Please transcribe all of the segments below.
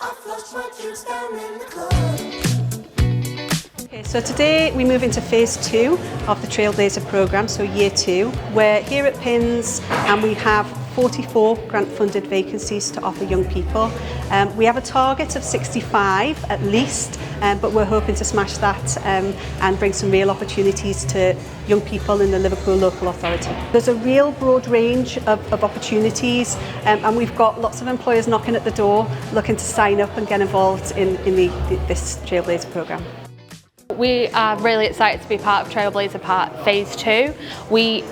Okay, so today we move into phase 2 of the Trailblazer programme, so year 2. We're here at PINS and we have 44 grant-funded vacancies to offer young people. We have a target of 65 at least, but we're hoping to smash that and bring some real opportunities to young people in the Liverpool local authority. There's a real broad range of opportunities, and we've got lots of employers knocking at the door looking to sign up and get involved in this Trailblazer programme. We are really excited to be part of Trailblazer Phase 2. We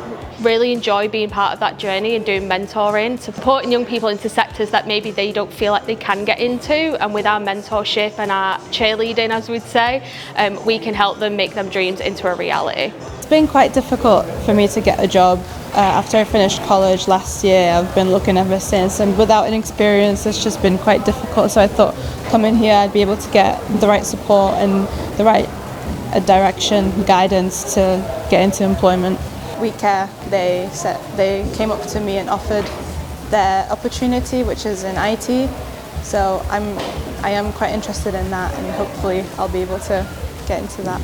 really enjoy being part of that journey and doing mentoring, supporting young people into sectors that maybe they don't feel like they can get into, and with our mentorship and our cheerleading, as we'd say, we can help them make them dreams into a reality. It's been quite difficult for me to get a job. After I finished college last year, I've been looking ever since, and without an experience it's just been quite difficult, so I thought coming here I'd be able to get the right support and the right direction, guidance to get into employment. We Care, they came up to me and offered their opportunity, which is in IT, so I am quite interested in that, and hopefully I'll be able to get into that.